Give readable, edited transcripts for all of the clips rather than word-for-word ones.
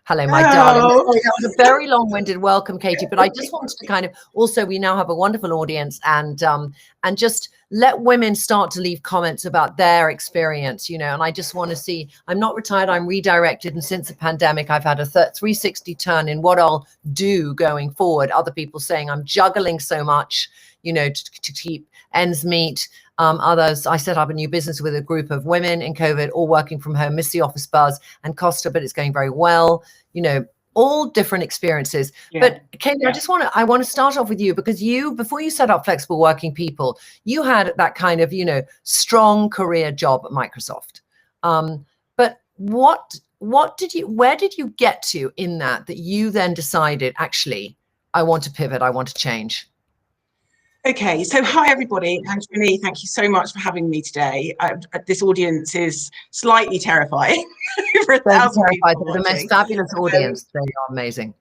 Hello, my darling. Sorry, that was a very long-winded welcome, Katy, but I just wanted to kind of also, we now have a wonderful audience and just let women start to leave comments about their experience, and I just want to see, I'm not retired, I'm redirected. And since the pandemic, I've had a 360 turn in what I'll do going forward. Other people saying I'm juggling so much, to keep ends meet. Others, I set up a new business with a group of women in COVID, all working from home, miss the office buzz and Costa, but it's going very well. All different experiences. Yeah. But Katy, yeah. I want to start off with you, because before you set up Flexible Working People, you had that kind of, strong career job at Microsoft. But where did you get to in that you then decided, actually, I want to pivot, I want to change? Okay, so hi everybody, and Trinny, thank you so much for having me today. This audience is slightly terrifying. They're the most fabulous audience. They are amazing.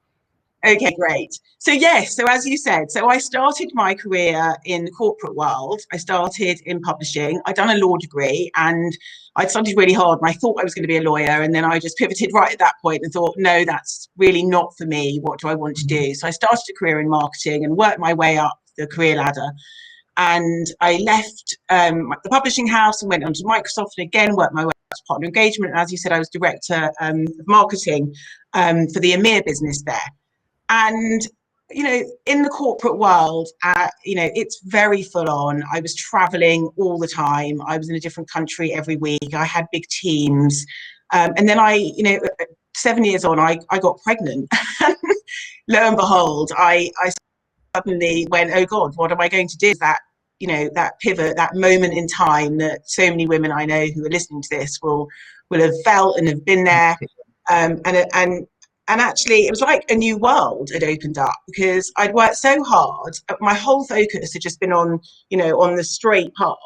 Okay, great. So yes, so as you said, I started my career in the corporate world. I started in publishing. I'd done a law degree and I'd studied really hard and I thought I was going to be a lawyer, and then I just pivoted right at that point and thought, no, that's really not for me. What do I want to do? So I started a career in marketing and worked my way up the career ladder. And I left the publishing house and went on to Microsoft and again worked my way up to partner engagement. And as you said, I was director of marketing for the EMEA business there. And, in the corporate world, it's very full on. I was traveling all the time. I was in a different country every week. I had big teams. And then 7 years on, I got pregnant. Lo and behold, I suddenly went, oh God, what am I going to do? That, that pivot, that moment in time that so many women I know who are listening to this will have felt and have been there. And actually, it was like a new world had opened up, because I'd worked so hard. My whole focus had just been on, on the straight path.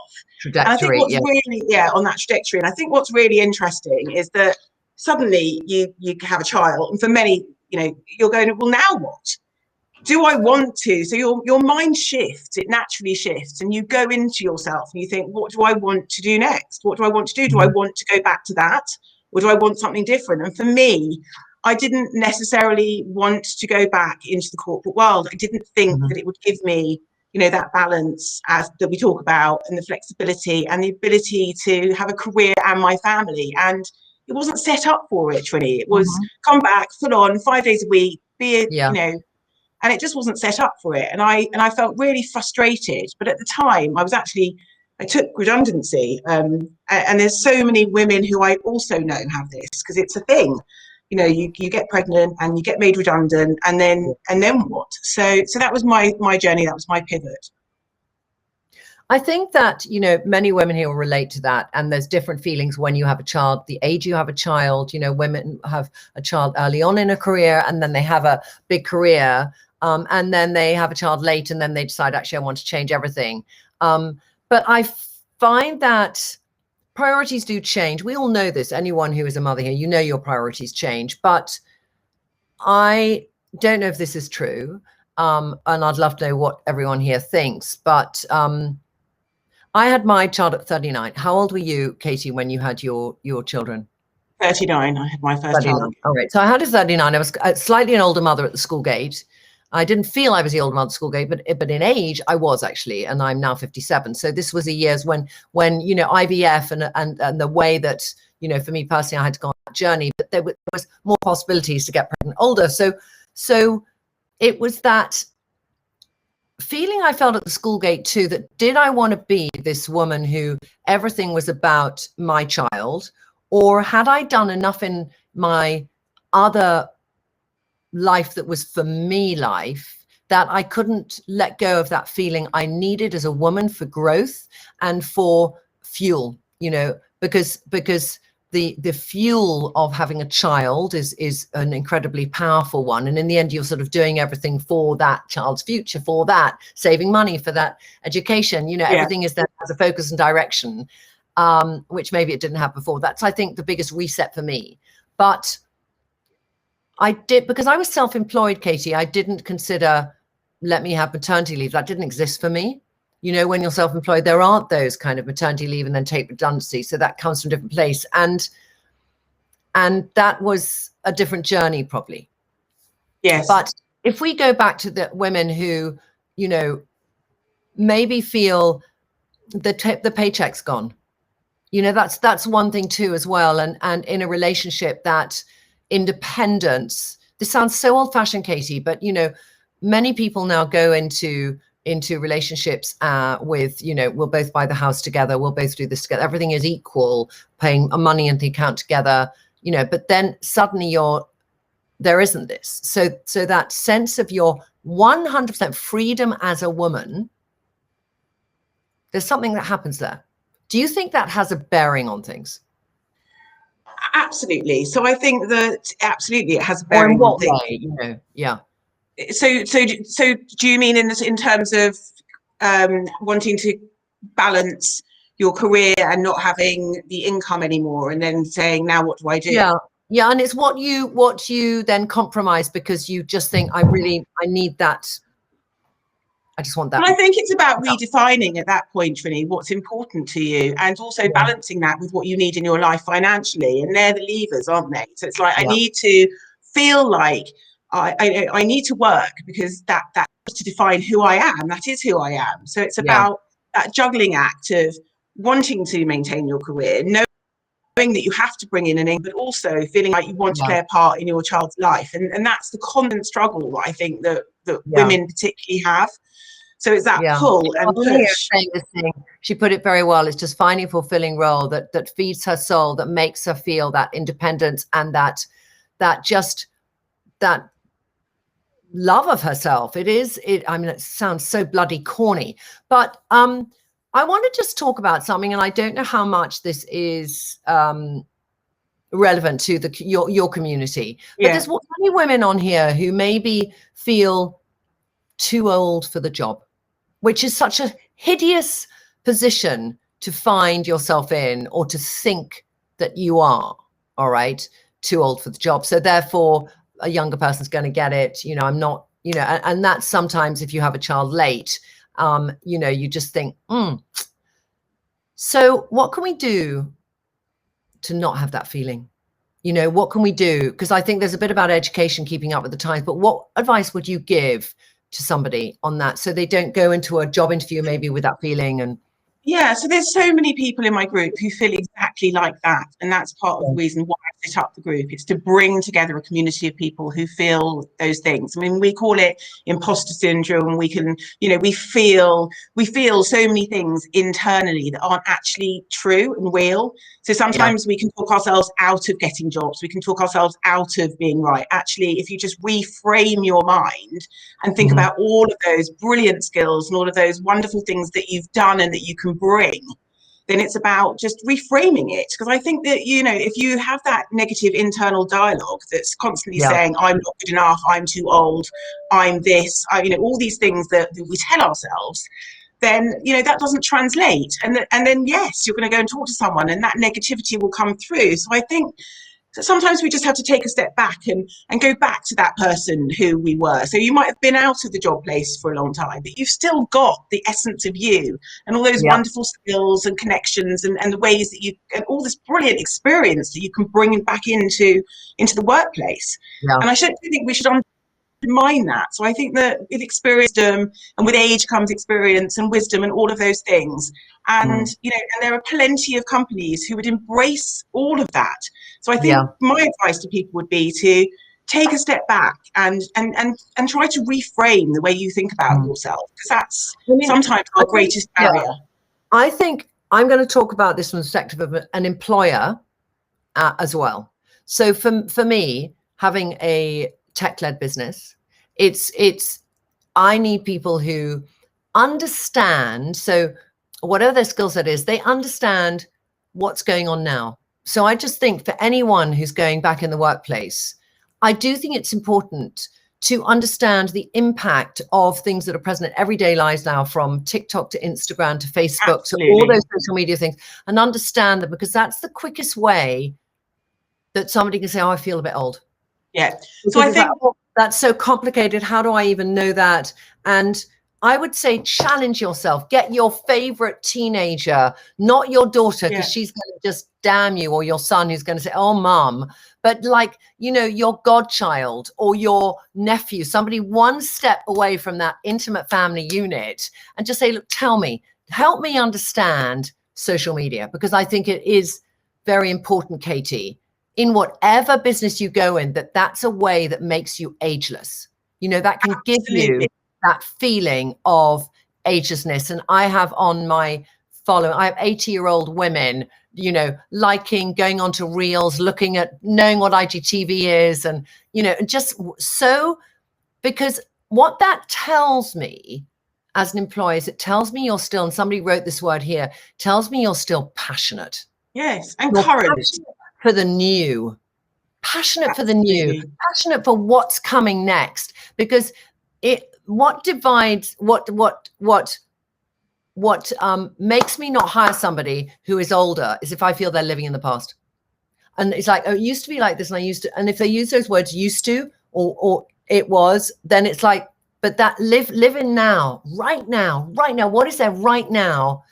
Trajectory, and I think what's really, on that trajectory. And I think what's really interesting is that suddenly you have a child, and for many, you're going, well, now what? Do I want to? So your mind shifts, it naturally shifts, and you go into yourself and you think, what do I want to do next? What do I want to do? Do I want to go back to that? Or do I want something different? And for me, I didn't necessarily want to go back into the corporate world. I didn't think that it would give me, that balance that we talk about, and the flexibility and the ability to have a career and my family. And it wasn't set up for it, Trinny. It was come back full on 5 days a week, and it just wasn't set up for it. And I felt really frustrated. But at the time, I took redundancy. And there's so many women who I also know have this, because it's a thing. You get pregnant and you get made redundant, and then what? So that was my journey. That was my pivot. I think that, many women here will relate to that. And there's different feelings when you have a child, the age you have a child. Women have a child early on in a career, and then they have a big career. And then they have a child late, and then they decide, actually, I want to change everything. But I find that priorities do change. We all know this. Anyone who is a mother here, your priorities change. But I don't know if this is true. And I'd love to know what everyone here thinks. But I had my child at 39. How old were you, Katy, when you had your children? 39. I had my first child. All right. So I had a 39. I was slightly an older mother at the school gate. I didn't feel I was the older mother at school gate, but in age I was actually, and I'm now 57. So this was a years when IVF and the way that, for me personally, I had to go on that journey, but there was more possibilities to get pregnant older. So it was that feeling I felt at the school gate too, that did I want to be this woman who everything was about my child, or had I done enough in my other life that was for me life, that I couldn't let go of that feeling I needed as a woman for growth and for fuel, because the fuel of having a child is an incredibly powerful one. And in the end, you're sort of doing everything for that child's future, for that, saving money for that education, everything is there as a focus and direction, which maybe it didn't have before. That's, I think, the biggest reset for me. But I did, because I was self-employed, Katy, I didn't consider, let me have maternity leave. That didn't exist for me. When you're self-employed, there aren't those kind of maternity leave and then take redundancy. So that comes from a different place. And that was a different journey probably. Yes. But if we go back to the women who, you know, maybe feel the paycheck's gone, you know, that's one thing too as well. And in a relationship, that independence, this sounds so old fashioned, Katy, but you know, many people now go into relationships with, you know, we'll both buy the house together, we'll both do this together, everything is equal, paying money into the account together, you know, but then suddenly there isn't this. So that sense of your 100% freedom as a woman, there's something that happens there. Do you think that has a bearing on things? Absolutely. So I think that absolutely it has a bearing on things. Way, you know, yeah. So do you mean in terms of wanting to balance your career and not having the income anymore, and then saying, now what do I do? Yeah, and it's what you then compromise because you just think, I need that. I just want that. And I think it's about redefining at that point, Trinny, what's important to you, and also balancing that with what you need in your life financially. And they're the levers, aren't they? So it's like, I need to feel like I need to work, because that's to define who I am. That is who I am. So it's about that juggling act of wanting to maintain your career, knowing that you have to bring in an income, but also feeling like you want to play a part in your child's life. And that's the constant struggle that I think that women particularly have. So it's that pull and push. She put it very well. It's just finding a fulfilling role that feeds her soul, that makes her feel that independence and that love of herself. I mean, it sounds so bloody corny, but I want to just talk about something, and I don't know how much this is relevant to your community, but there's many women on here who maybe feel too old for the job, which is such a hideous position to find yourself in, or to think that you are, all right, too old for the job. So therefore a younger person's going to get it. You know, I'm not, you know, and that's sometimes if you have a child late, you know, you just think, So what can we do to not have that feeling? You know, what can we do? Because I think there's a bit about education, keeping up with the times, but what advice would you give to somebody on that, so they don't go into a job interview maybe with that feeling? And so there's so many people in my group who feel exactly like that, and that's part of the reason why I set up the group. It's to bring together a community of people who feel those things. I mean, we call it imposter syndrome, and we can, you know, we feel so many things internally that aren't actually true and real. So sometimes we can talk ourselves out of getting jobs, we can talk ourselves out of being right. Actually, if you just reframe your mind and think about all of those brilliant skills and all of those wonderful things that you've done and that you can bring, then it's about just reframing it. Because I think that, you know, if you have that negative internal dialogue that's constantly saying, I'm not good enough, I'm too old, I'm this, you know, all these things that we tell ourselves, then, you know, that doesn't translate. And then, yes, you're going to go and talk to someone, and that negativity will come through. So I think sometimes we just have to take a step back and go back to that person who we were. So you might have been out of the job place for a long time, but you've still got the essence of you and all those wonderful skills and connections and the ways that you, and all this brilliant experience that you can bring back into the workplace. And I don't think we should undermine that. So I think that with experience and with age comes experience and wisdom and all of those things. And, you know, and there are plenty of companies who would embrace all of that. So I think my advice to people would be to take a step back and try to reframe the way you think about yourself, because that's sometimes our greatest barrier. I think I'm going to talk about this from the perspective of an employer as well. So for me, having a tech-led business, I need people who understand. So whatever their skill set is, they understand what's going on now. So I just think for anyone who's going back in the workplace, I do think it's important to understand the impact of things that are present in everyday lives now, from TikTok to Instagram to Facebook to all those social media things, and understand them, because that's the quickest way that somebody can say, oh, I feel a bit old. Yeah. So I think that's so complicated. How do I even know that? And I would say challenge yourself. Get your favorite teenager, not your daughter, because she's going to just damn you, or your son who's going to say, oh, mom. but like, you know, your godchild or your nephew, somebody one step away from that intimate family unit, and just say, look, tell me, help me understand social media, because I think it is very important, Katy, in whatever business you go in, that's a way that makes you ageless. You know, that can give you that feeling of agelessness. And I have on my following, I have 80-year-old women, you know, liking, going onto reels, looking at, knowing what IGTV is, and, you know, just so, because what that tells me as an employee is it tells me you're still, and somebody wrote this word here, tells me you're still passionate. Yes, and courage. For the new, passionate for the new, passionate for what's coming next, because what divides, what makes me not hire somebody who is older is if I feel they're living in the past. And it's like, oh, it used to be like this, and I used to, and if they use those words used to, or it was, then it's like, but that live in now, right now, what is there right now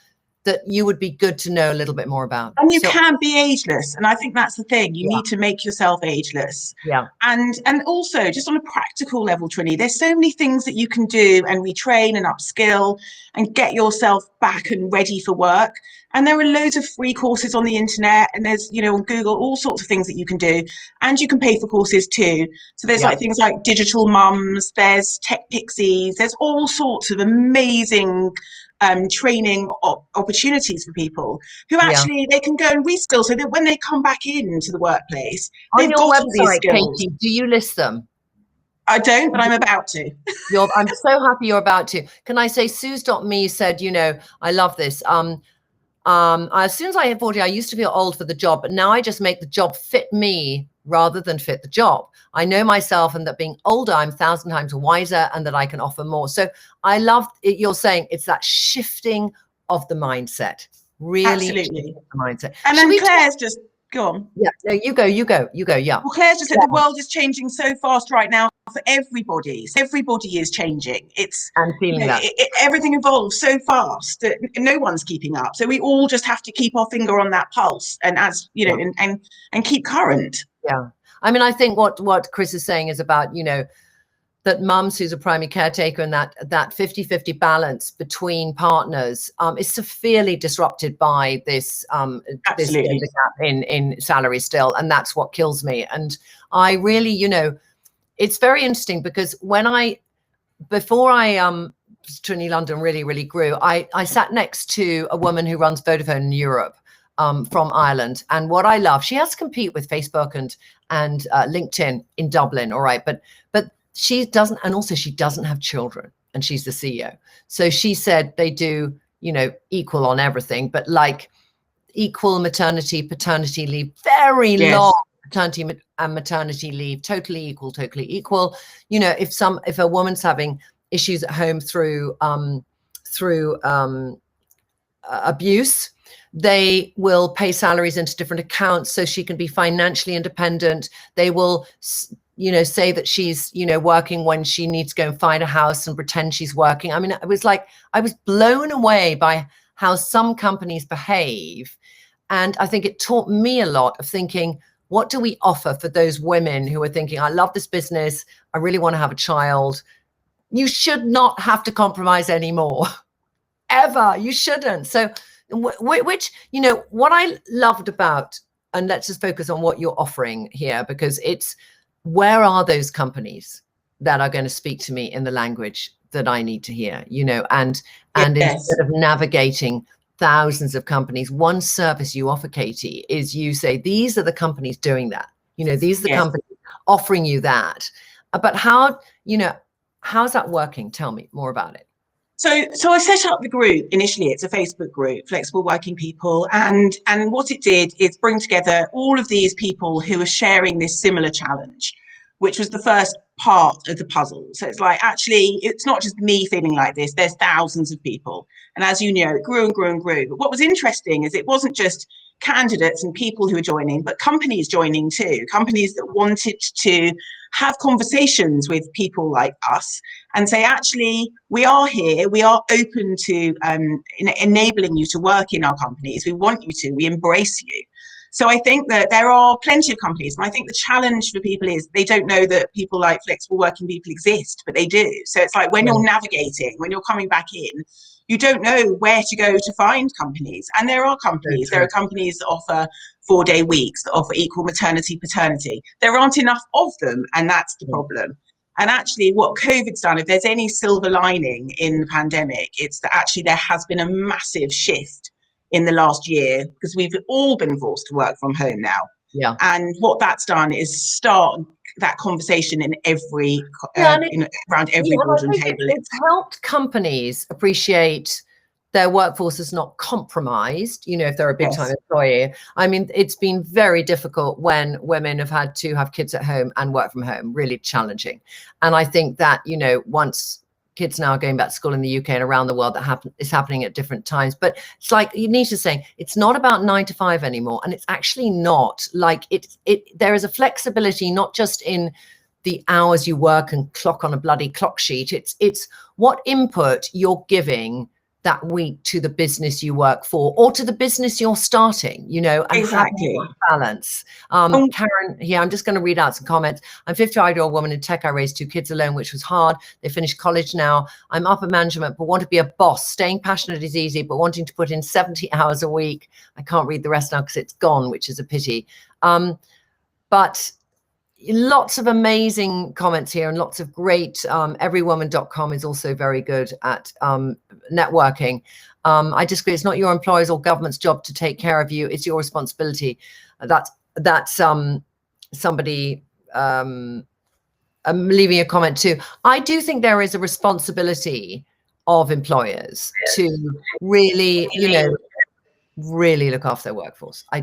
that you would be good to know a little bit more about? And you can be ageless. And I think that's the thing. You need to make yourself ageless. Yeah. And also, just on a practical level, Trinny, there's so many things that you can do and retrain and upskill and get yourself back and ready for work. And there are loads of free courses on the internet, and there's, you know, on Google, all sorts of things that you can do. And you can pay for courses too. So there's like things like Digital Mums, there's Tech Pixies, there's all sorts of amazing training opportunities for people who actually they can go and reskill, so that when they come back into the workplace, they've got all these skills. Katy, do you list them? I don't, but I'm about to. I'm so happy you're about to. Can I say, Suze.me said, you know, I love this. As soon as I hit 40, I used to feel old for the job, but now I just make the job fit me rather than fit the job. I know myself, and that being older, I'm 1,000 times wiser, and that I can offer more. So I love it. You're saying it's that shifting of the mindset, really. Absolutely. The mindset. And then Claire's just go on. Yeah, no, you go. Yeah. Well, Claire's just said the world is changing so fast right now for everybody. So everybody is changing. I'm feeling that everything evolves so fast that no one's keeping up. So we all just have to keep our finger on that pulse, and as you know, and keep current. Yeah. I mean, I think what Chris is saying is about, you know, that mums who's a primary caretaker, and that 50-50 balance between partners is severely disrupted by this this gap in salary still, and that's what kills me. And I really, you know, it's very interesting, because before Trinny London really grew, I sat next to a woman who runs Vodafone in Europe. From Ireland, and what I love, she has to compete with Facebook and LinkedIn in Dublin, all right, but she doesn't, and also she doesn't have children, and she's the CEO. So she said they do, you know, equal on everything, but like equal maternity, paternity leave, very long paternity and maternity leave, totally equal. You know, if a woman's having issues at home through abuse, they will pay salaries into different accounts so she can be financially independent. They will, you know, say that she's, you know, working when she needs to go and find a house and pretend she's working. I mean, it was like, I was blown away by how some companies behave. And I think it taught me a lot of thinking, what do we offer for those women who are thinking, I love this business, I really want to have a child. You should not have to compromise anymore. Ever. You shouldn't. So which, you know, what I loved about, and let's just focus on what you're offering here, because it's, where are those companies that are going to speak to me in the language that I need to hear, you know, and instead of navigating thousands of companies, one service you offer, Katy, is you say, these are the companies doing that, you know, these are the companies offering you that. But how, you know, how's that working? Tell me more about it. So I set up the group initially. It's a Facebook group, Flexible Working People, and what it did is bring together all of these people who are sharing this similar challenge, which was the first part of the puzzle. So it's like, actually, it's not just me feeling like this. There's thousands of people, and as you know, it grew and grew and grew. But what was interesting is it wasn't just candidates and people who were joining, but companies joining too. Companies that wanted to have conversations with people like us and say, actually, we are here, we are open to enabling you to work in our companies, we want you to, we embrace you. So I think that there are plenty of companies, and I think the challenge for people is they don't know that people like flexible working people exist, but they do. So it's like when you're navigating, when you're coming back in, you don't know where to go to find companies. And there are companies, there are companies that offer 4-day weeks, that offer equal maternity, paternity. There aren't enough of them, and that's the problem. And actually what COVID's done, if there's any silver lining in the pandemic, it's that actually there has been a massive shift in the last year, because we've all been forced to work from home now. Yeah. And what that's done is start that conversation in every, around every boardroom table. It's helped companies appreciate their workforce is not compromised, if they're a big time employee. I mean, it's been very difficult when women have had to have kids at home and work from home, really challenging. And I think that, once kids now are going back to school in the UK and around the world, is happening at different times. But it's like Nisha's saying, it's not about 9 to 5 anymore. And it's actually not like there is a flexibility, not just in the hours you work and clock on a bloody clock sheet. It's what input you're giving that week to the business you work for, or to the business you're starting, and exactly balance. Karen here, I'm just going to read out some comments. I'm a 55-year-old woman in tech. I raised 2 kids alone, which was hard. They finished college now. I'm upper management, but want to be a boss. Staying passionate is easy, but wanting to put in 70 hours a week. I can't read the rest now because it's gone, which is a pity. But lots of amazing comments here and lots of great, everywoman.com is also very good at networking. I disagree. It's not your employer's or government's job to take care of you. It's your responsibility. That's somebody leaving a comment too. I do think there is a responsibility of employers to really, really look after their workforce. I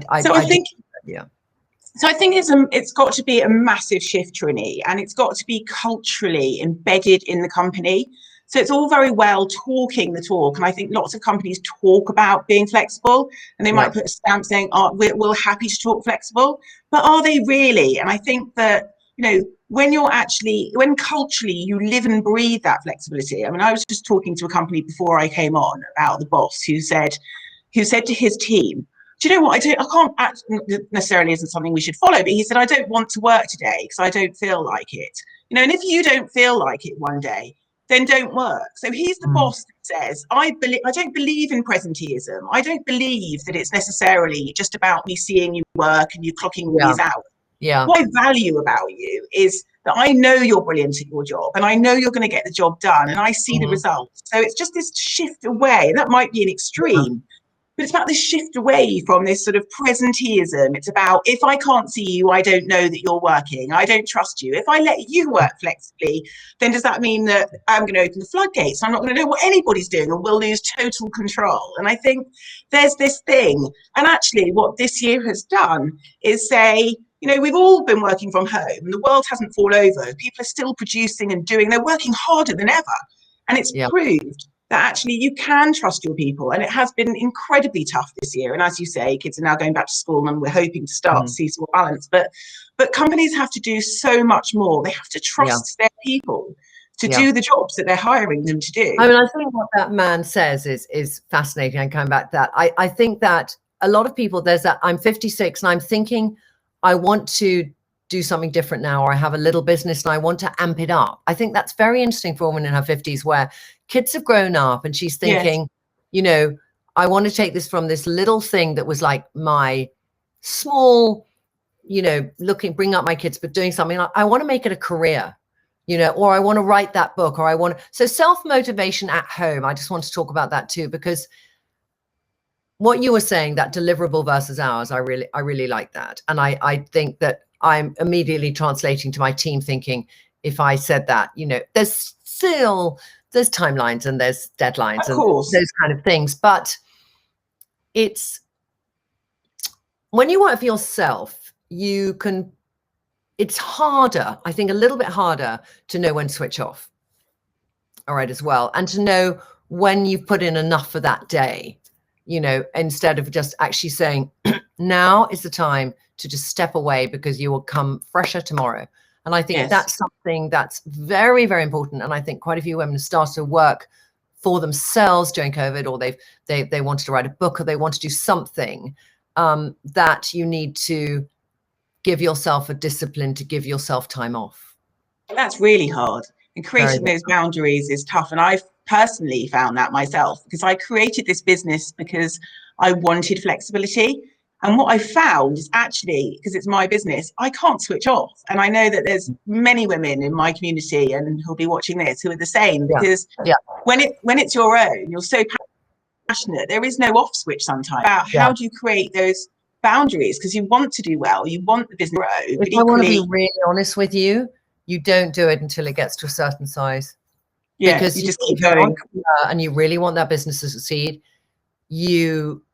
think it's got to be a massive shift, Trinny, and it's got to be culturally embedded in the company. So it's all very well talking the talk, and I think lots of companies talk about being flexible, and they might put a stamp saying, "Oh, we're happy to talk flexible," but are they really? And I think that when culturally you live and breathe that flexibility. I mean, I was just talking to a company before I came on about the boss who said to his team, do you know what, I can't act, necessarily isn't something we should follow, but he said, I don't want to work today because I don't feel like it. And if you don't feel like it one day, then don't work. So he's the boss that says, I don't believe in presenteeism. I don't believe that it's necessarily just about me seeing you work and you clocking all these hours. Yeah. What I value about you is that I know you're brilliant at your job, and I know you're going to get the job done, and I see the results. So it's just this shift away. That might be an extreme, but it's about this shift away from this sort of presenteeism. It's about, if I can't see you, I don't know that you're working. I don't trust you. If I let you work flexibly, then does that mean that I'm going to open the floodgates? I'm not going to know what anybody's doing, and we'll lose total control. And I think there's this thing. And actually what this year has done is say, we've all been working from home and the world hasn't fallen over. People are still producing and they're working harder than ever. And it's proved that actually you can trust your people. And it has been incredibly tough this year. And as you say, kids are now going back to school, and we're hoping to start to see some more balance. But companies have to do so much more. They have to trust their people to do the jobs that they're hiring them to do. I mean, I think what that man says is fascinating. And coming back to that, I think that a lot of people, there's that, I'm 56 and I'm thinking, I want to do something different now, or I have a little business and I want to amp it up. I think that's very interesting for a woman in her 50s where kids have grown up and she's thinking, I want to take this from this little thing that was like my small, bring up my kids, but doing something. I want to make it a career, or I want to write that book, or so self-motivation at home. I just want to talk about that too, because what you were saying, that deliverable versus ours, I really like that. And I think that I'm immediately translating to my team thinking, if I said that, there's timelines and there's deadlines and those kind of things. But it's when you work for yourself, it's harder, I think a little bit harder to know when to switch off. All right, as well. And to know when you've put in enough for that day. Instead of just actually saying, now is the time to just step away because you will come fresher tomorrow. And I think that's something that's very, very important. And I think quite a few women start to work for themselves during COVID, or they wanted to write a book, or they want to do something. that you need to give yourself a discipline to give yourself time off. That's really hard. And creating those boundaries is tough. And I've personally found that myself, because I created this business because I wanted flexibility. And what I found is actually, because it's my business, I can't switch off. And I know that there's many women in my community and who'll be watching this who are the same, because when it's your own, you're so passionate, there is no off switch sometimes. About how do you create those boundaries? Because you want to do well, you want the business to grow. If I want to be really honest with you, you don't do it until it gets to a certain size. Yeah, because you just keep going. And you really want that business to succeed, you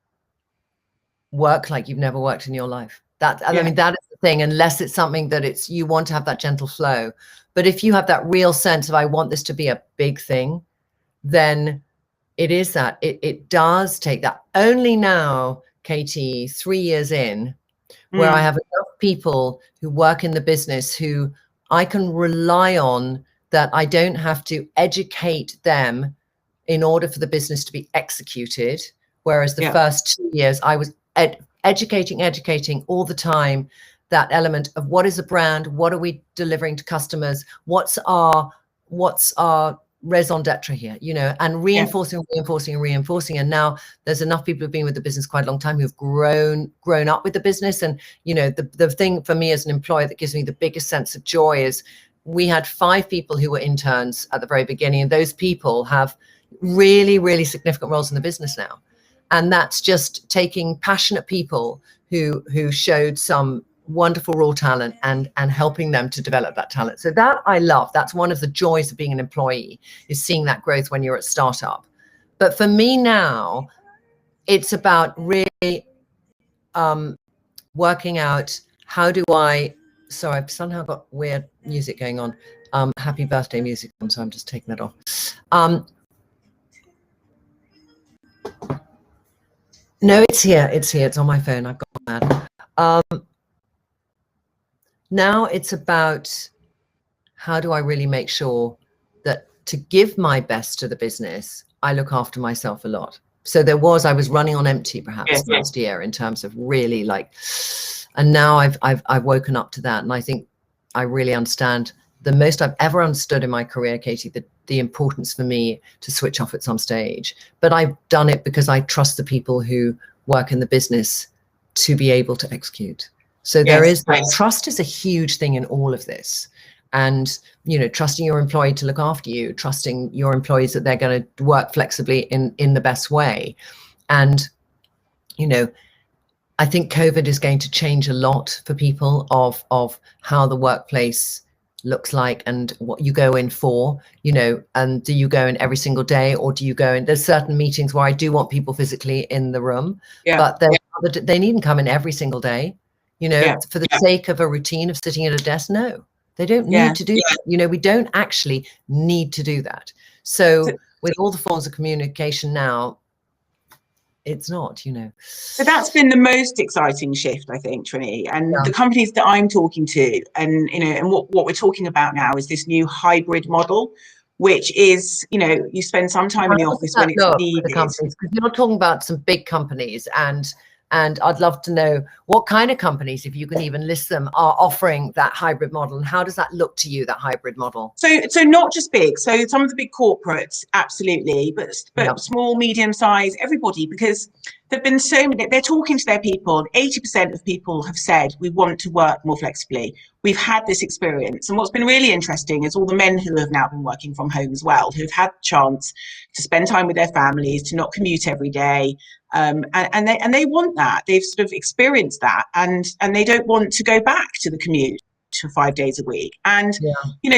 work like you've never worked in your life. I mean, that is the thing, unless it's something that you want to have that gentle flow. But if you have that real sense of, I want this to be a big thing, then it is that. It does take that. Only now, Katy, 3 years in, where I have enough people who work in the business who I can rely on, that I don't have to educate them in order for the business to be executed. Whereas the first 2 years I was educating all the time, that element of what is a brand, what are we delivering to customers, what's our raison d'etre here, and reinforcing. And now there's enough people who've been with the business quite a long time who've grown up with the business. And the thing for me as an employer that gives me the biggest sense of joy is we had 5 people who were interns at the very beginning, and those people have really, really significant roles in the business now. And that's just taking passionate people who showed some wonderful raw talent and helping them to develop that talent. So that I love. That's one of the joys of being an employee, is seeing that growth when you're at startup. But for me now, it's about really working out, how do I, sorry, I've somehow got weird music going on. Happy birthday music on, so I'm just taking that off. No, it's here. It's on my phone. I've got that. Now it's about, how do I really make sure that to give my best to the business, I look after myself a lot. So I was running on empty perhaps last year in terms of really and now I've woken up to that. And I think I really understand, the most I've ever understood in my career, Katy, the importance for me to switch off at some stage. But I've done it because I trust the people who work in the business to be able to execute. So trust is a huge thing in all of this. And, trusting your employee to look after you, trusting your employees that they're going to work flexibly in the best way. And, I think COVID is going to change a lot for people of how the workplace looks like and what you go in for, and do you go in every single day, or do you go in, there's certain meetings where I do want people physically in the room, but they needn't come in every single day, for the sake of a routine of sitting at a desk. No, they don't need to do that. We don't actually need to do that. So with all the forms of communication now, it's not, So that's been the most exciting shift, I think, Trinny. And the companies that I'm talking to, and and what we're talking about now is this new hybrid model, which is, you spend some time in the office when it's needed. Because you're talking about some big companies, and I'd love to know what kind of companies, if you can even list them, are offering that hybrid model, and how does that look to you, that hybrid model? So not just big. So some of the big corporates, absolutely, but small, medium size, everybody, because there've been so many. They're talking to their people. 80% of people have said we want to work more flexibly. We've had this experience, and what's been really interesting is all the men who have now been working from home as well, who've had the chance to spend time with their families, to not commute every day. And they want that. They've sort of experienced that, and they don't want to go back to the commute for 5 days a week. And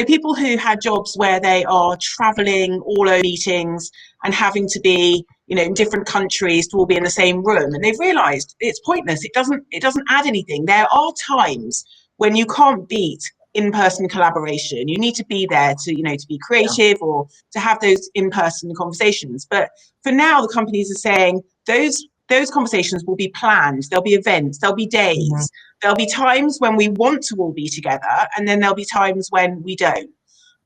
people who had jobs where they are traveling all over meetings and having to be in different countries to all be in the same room, and they've realized it's pointless. It doesn't add anything. There are times when you can't beat in-person collaboration. You need to be there to to be creative or to have those in-person conversations. But for now, the companies are saying those conversations will be planned. There'll be events, there'll be days, there'll be times when we want to all be together, and then there'll be times when we don't.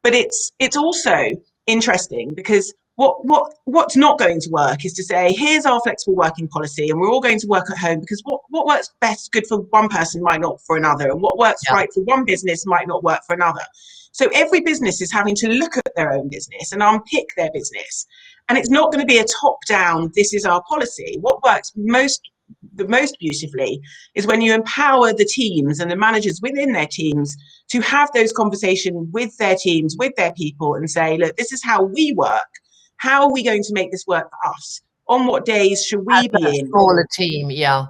But it's also interesting because What's not going to work is to say, here's our flexible working policy, and we're all going to work at home, because what works best good for one person might not for another, and what works Yeah. right for one business might not work for another. So every business is having to look at their own business and unpick their business, and it's not going to be a top down, this is our policy. What works the most beautifully is when you empower the teams and the managers within their teams to have those conversations with their teams, with their people, and say, look, this is how we work. How are we going to make this work for us? On what days should we be in? Smaller team, yeah.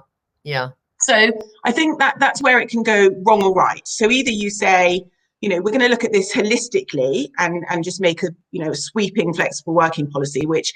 So I think that's where it can go wrong or right. So either you say, we're going to look at this holistically and just make a sweeping flexible working policy, which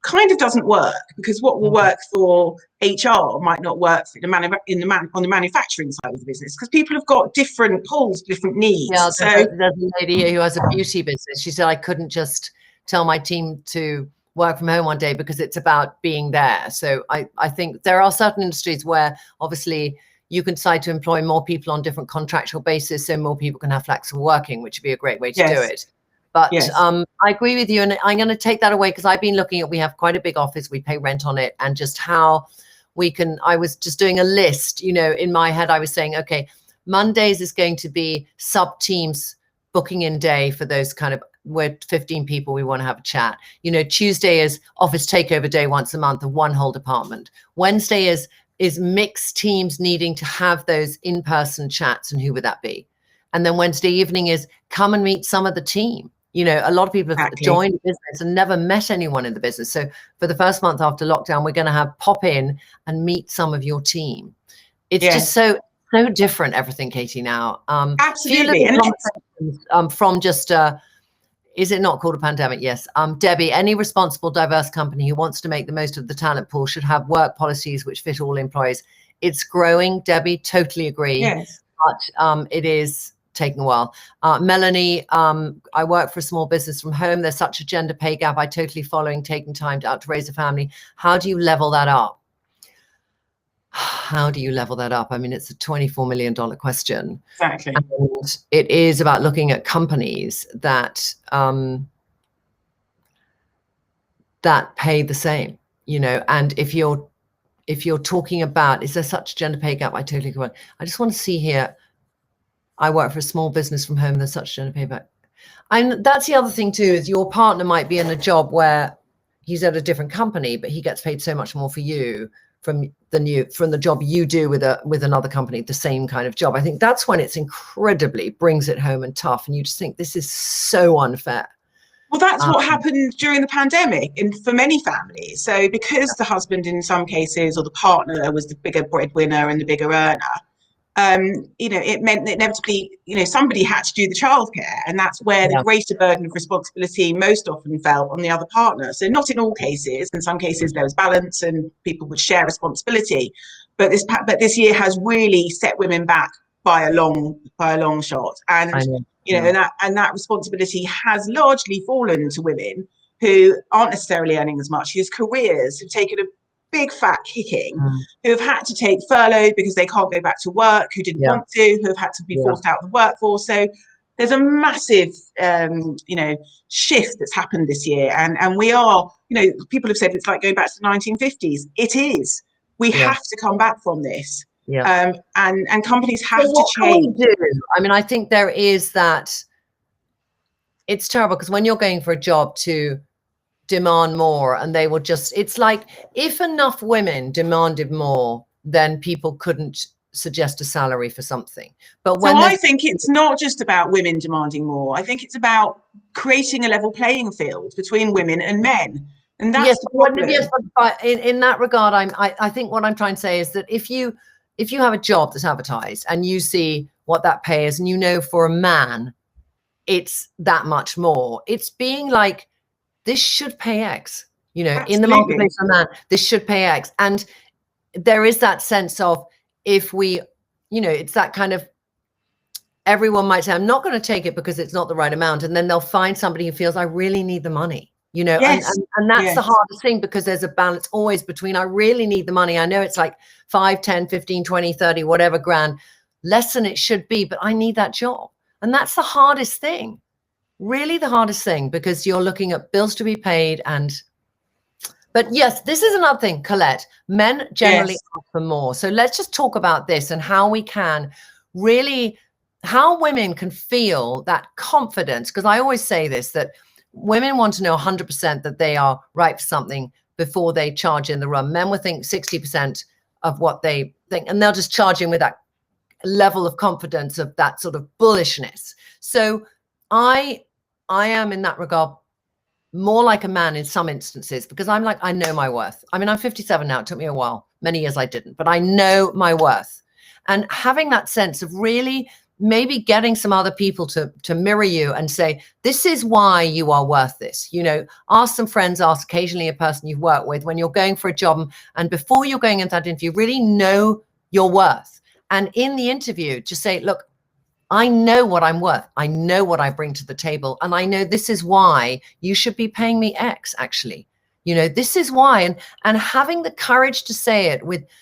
kind of doesn't work, because what will work for HR might not work for on the manufacturing side of the business, because people have got different pulls, different needs. Yeah, so there's a lady here who has a beauty business. She said, I couldn't just tell my team to work from home one day because it's about being there. So I think there are certain industries where obviously you can decide to employ more people on different contractual basis, so more people can have flexible working, which would be a great way to do it. But I agree with you, and I'm going to take that away, because I've been looking at, we have quite a big office, we pay rent on it, and just how we can, I was just doing a list, in my head, I was saying, okay, Mondays is going to be sub teams booking in day for those kind of, we're 15 people, we want to have a chat. Tuesday is office takeover day once a month of one whole department. Wednesday is mixed teams needing to have those in-person chats, and who would that be? And then Wednesday evening is come and meet some of the team. A lot of people have joined the business and never met anyone in the business. So for the first month after lockdown, we're going to have pop in and meet some of your team. It's just so different, everything, Katy, now. Absolutely. And from just is it not called a pandemic? Yes. Debbie, any responsible, diverse company who wants to make the most of the talent pool should have work policies which fit all employees. It's growing, Debbie, totally agree. Yes. But it is taking a while. Melanie, I work for a small business from home. There's such a gender pay gap. I totally following taking time out to raise a family. How do you level that up? How do you level that up? I mean, it's a $24 million question. Exactly. And it is about looking at companies that that pay the same, and if you're talking about, is there such a gender pay gap? I totally agree. I just want to see here. I work for a small business from home. There's such a gender pay gap. And that's the other thing too, is your partner might be in a job where he's at a different company, but he gets paid so much more for you from the job you do with another company, the same kind of job. I think that's when it's incredibly brings it home and tough, and you just think this is so unfair. Well, that's what happened during the pandemic for many families. So because the husband in some cases, or the partner, was the bigger breadwinner and the bigger earner, it meant that inevitably, somebody had to do the childcare, and that's where the greater burden of responsibility most often fell on the other partner. So not in all cases. In some cases there was balance and people would share responsibility, but this year has really set women back by a long shot, and and that responsibility has largely fallen to women who aren't necessarily earning as much, whose careers have taken a big fat kicking, who have had to take furlough because they can't go back to work, who didn't want to, who have had to be forced out of the workforce. So there's a massive shift that's happened this year, and we are, people have said it's like going back to the 1950s. It is. We have to come back from this. And companies have to change. I mean, I think there is that. It's terrible, because when you're going for a job to demand more, and they will just, it's like, if enough women demanded more, then people couldn't suggest a salary for something. But when I think it's not just about women demanding more. I think it's about creating a level playing field between women and men. And that's the problem. Yes, but in that regard, I think what I'm trying to say is that if you have a job that's advertised and you see what that pay is, and for a man it's that much more, it's being like, this should pay X, Absolutely. In the marketplace for a man, this should pay X. And there is that sense of, if we, it's that kind of, everyone might say, I'm not going to take it because it's not the right amount. And then they'll find somebody who feels, I really need the money, and that's the hardest thing, because there's a balance always between, I really need the money. I know it's like 5, 10, 15, 20, 30, whatever grand, less than it should be, but I need that job. And that's the hardest thing. really the hardest thing, because you're looking at bills to be paid. But yes, this is another thing, Colette. Men generally ask for more. So let's just talk about this and how we can really, how women can feel that confidence. Because I always say this, that women want to know 100% that they are right for something before they charge in the room. Men will think 60% of what they think, and they'll just charge in with that level of confidence, of that sort of bullishness. So I am in that regard more like a man in some instances, because I'm like, I know my worth. I mean, I'm 57 now. It took me a while. Many years I didn't, but I know my worth. And having that sense of really maybe getting some other people to mirror you and say, this is why you are worth this. You know, ask some friends, ask occasionally a person you've worked with when you're going for a job. And before you're going into that interview, really know your worth. And in the interview, just say, look, I know what I'm worth. I know what I bring to the table. And I know this is why you should be paying me X, actually. You know, this is why. And having the courage to say it without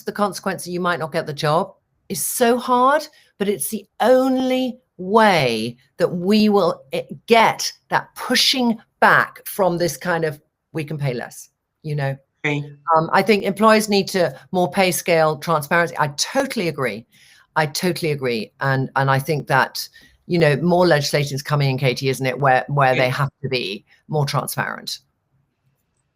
the consequence that you might not get the job is so hard, but it's the only way that we will get that pushing back from this kind of, we can pay less, you know. I think employers need to more pay scale transparency. I totally agree. And I think that, you know, more legislation is coming in, Katy, isn't it? Where they have to be more transparent.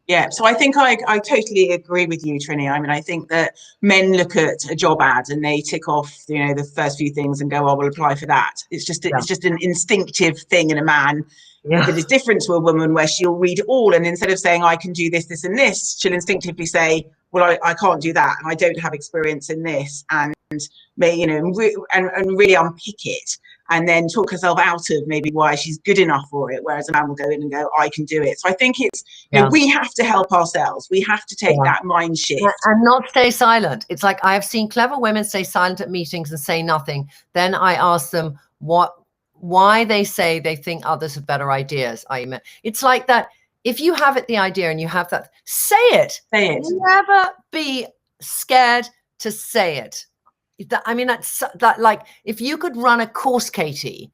Yeah, so I think I totally agree with you, Trinny. I mean, I think that men look at a job ad and they tick off, you know, the first few things and go, "Oh, we'll apply for that." It's just an instinctive thing in a man that is different to a woman, where she'll read it all, and instead of saying, "I can do this, this, and this," she'll instinctively say, "Well, I can't do that, and I don't have experience in this," and may, you know, and really unpick it. And then talk herself out of maybe why she's good enough for it, whereas a man will go in and go, "I can do it." So I think it's, you know, we have to help ourselves. We have to take that mind shift. And not stay silent. It's like, I have seen clever women stay silent at meetings and say nothing. Then I ask them why they say they think others have better ideas. It's like that. If you have the idea and you have that, say it. Say it. Never be scared to say it. I mean, that's that, like, if you could run a course, Katy,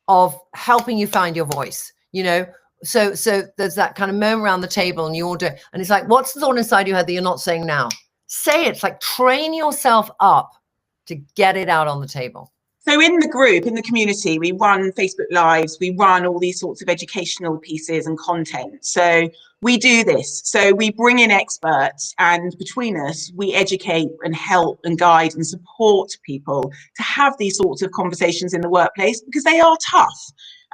of helping you find your voice, you know, so there's that kind of moment around the table and you all do it, and it's like, what's the thought inside your head that you're not saying now? Say it. It's like, train yourself up to get it out on the table. So in the group, in the community, we run Facebook Lives, we run all these sorts of educational pieces and content. So we do this. So we bring in experts, and between us, we educate and help and guide and support people to have these sorts of conversations in the workplace, because they are tough.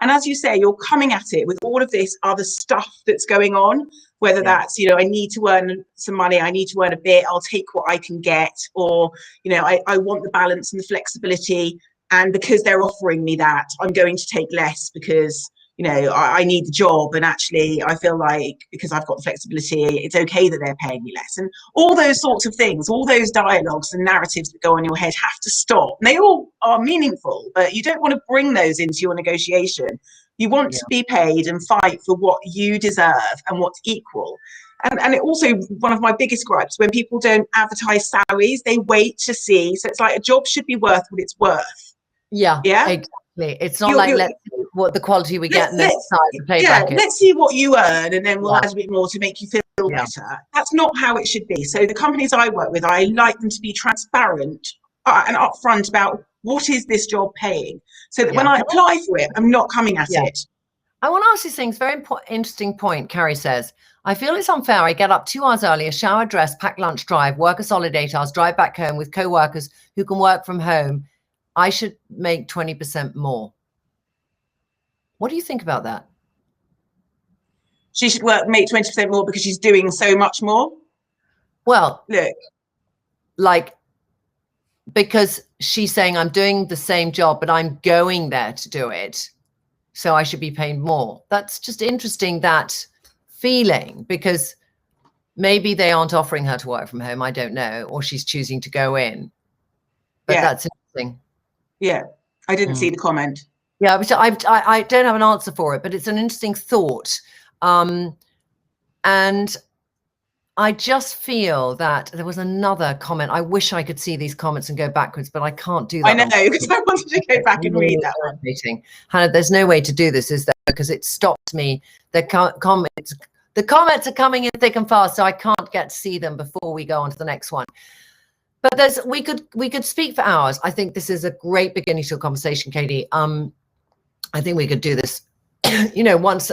And as you say, you're coming at it with all of this other stuff that's going on, whether that's, you know, I need to earn some money, I need to earn a bit, I'll take what I can get, or, you know, I want the balance and the flexibility. And because they're offering me that, I'm going to take less because, you know, I need the job. And actually, I feel like because I've got the flexibility, it's okay that they're paying me less. And all those sorts of things, all those dialogues and narratives that go on in your head have to stop. And they all are meaningful, but you don't want to bring those into your negotiation. You want to be paid and fight for what you deserve and what's equal. And it also, one of my biggest gripes, when people don't advertise salaries, they wait to see. So it's like, a job should be worth what it's worth. Yeah, exactly. It's not like, let's see what the quality we get this side of the pay bracket. Let's see what you earn, and then we'll add a bit more to make you feel better. That's not how it should be. So the companies I work with, I like them to be transparent and upfront about, what is this job paying, so that when I apply for it, I'm not coming at it. I want to ask these things. Very interesting point. Carrie says, I feel it's unfair. I get up 2 hours earlier, shower, dress, pack lunch, drive, work a solid 8 hours, drive back home with co-workers who can work from home. I should make 20% more. What do you think about that? She should make 20% more because she's doing so much more? Well, look, like, because she's saying, I'm doing the same job, but I'm going there to do it, so I should be paid more. That's just interesting, that feeling, because maybe they aren't offering her to work from home. I don't know. Or she's choosing to go in. But that's interesting. Yeah, I didn't see the comment. Yeah, I don't have an answer for it, but it's an interesting thought. And I just feel that there was another comment. I wish I could see these comments and go backwards, but I can't do that. I know, because I wanted to go back and read that one. Hannah, there's no way to do this, is there? Because it stops me. The comments are coming in thick and fast, so I can't get to see them before we go on to the next one. But we could speak for hours. I think this is a great beginning to a conversation, Katy. I think we could do this, you know, once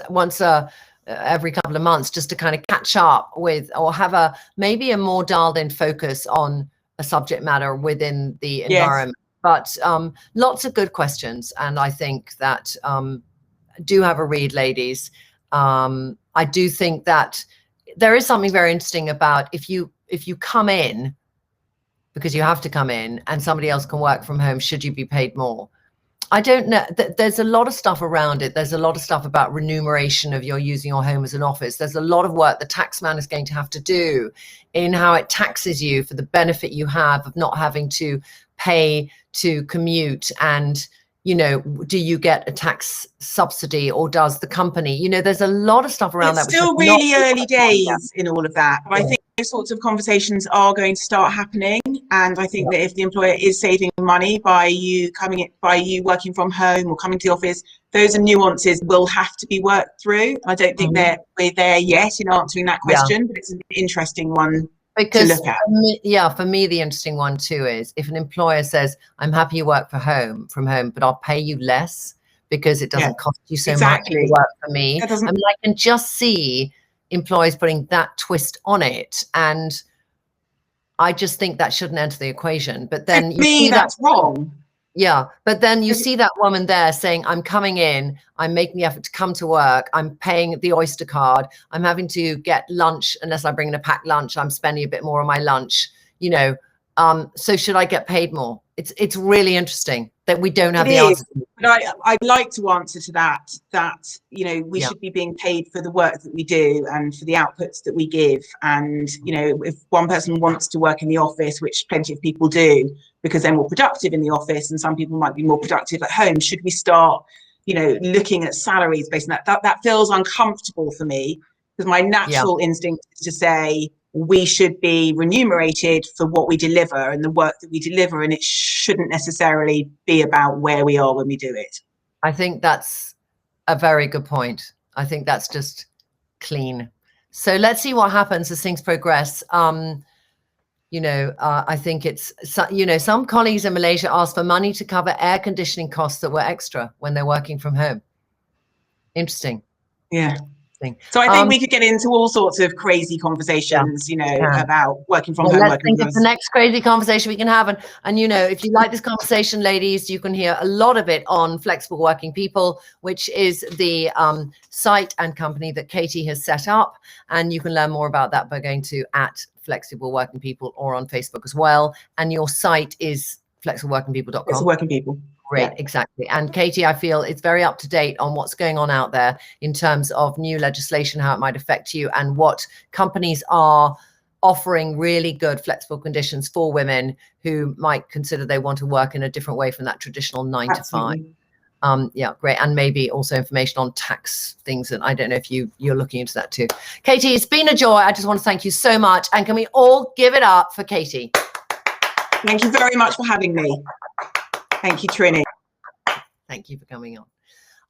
every couple of months, just to kind of catch up with, or have maybe a more dialed in focus on a subject matter within the environment. But lots of good questions, and I think that do have a read, ladies. I do think that there is something very interesting about if you come in because you have to come in and somebody else can work from home, should you be paid more? I don't know. There's a lot of stuff around it. There's a lot of stuff about remuneration of your using your home as an office. There's a lot of work the tax man is going to have to do in how it taxes you for the benefit you have of not having to pay to commute. And, you know, do you get a tax subsidy, or does the company, you know, there's a lot of stuff around that. It's still really early days in all of that. But I think those sorts of conversations are going to start happening. And I think that if the employer is saving money by you working from home or coming to the office, those nuances will have to be worked through. I don't think that we're there yet in answering that question, but it's an interesting one to look at. For me, the interesting one too is if an employer says, I'm happy you work from home, but I'll pay you less because it doesn't cost you so much to work for me. I mean, I can just see employers putting that twist on it, and I just think that shouldn't enter the equation. But then for me, that's wrong. Yeah, but then you see that woman there saying, I'm coming in, I'm making the effort to come to work, I'm paying the Oyster card, I'm having to get lunch, unless I bring in a packed lunch, I'm spending a bit more on my lunch, you know, so should I get paid more? It's really interesting that we don't have the answer. But I'd like to answer to that, you know, we should be being paid for the work that we do and for the outputs that we give. And, you know, if one person wants to work in the office, which plenty of people do, because they're more productive in the office, and some people might be more productive at home, should we start, you know, looking at salaries based on that? That feels uncomfortable for me, because my natural instinct is to say, we should be remunerated for what we deliver and the work that we deliver, and it shouldn't necessarily be about where we are when we do it. I think that's a very good point. I think that's just clean. So let's see what happens as things progress. You know, I think it's, you know, some colleagues in Malaysia asked for money to cover air conditioning costs that were extra when they're working from home. Interesting. Yeah. So I think we could get into all sorts of crazy conversations, you know, about working from home. Let's think of the next crazy conversation we can have. And, you know, if you like this conversation, ladies, you can hear a lot of it on Flexible Working People, which is the site and company that Katy has set up. And you can learn more about that by going to @Flexible Working People or on Facebook as well. And your site is flexibleworkingpeople.com. Flexible Working People. Great, exactly. And Katy, I feel it's very up to date on what's going on out there in terms of new legislation, how it might affect you, and what companies are offering really good flexible conditions for women who might consider they want to work in a different way from that traditional 9 to 5. Yeah, great. And maybe also information on tax things. And I don't know if you're looking into that too. Katy, it's been a joy. I just want to thank you so much. And can we all give it up for Katy? Thank you very much for having me. Thank you, Trinny. Thank you for coming on.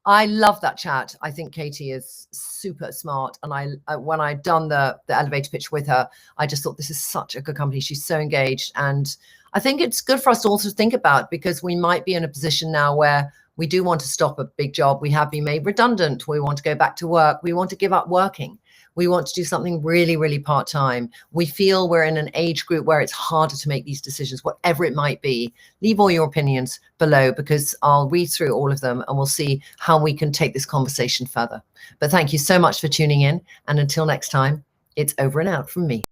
I love that chat. I think Katy is super smart. And when I'd done the elevator pitch with her, I just thought this is such a good company. She's so engaged. And I think it's good for us to also think about, because we might be in a position now where we do want to stop a big job. We have been made redundant. We want to go back to work. We want to give up working. We want to do something really, really part-time. We feel we're in an age group where it's harder to make these decisions, whatever it might be. Leave all your opinions below, because I'll read through all of them and we'll see how we can take this conversation further. But thank you so much for tuning in. And until next time, it's over and out from me.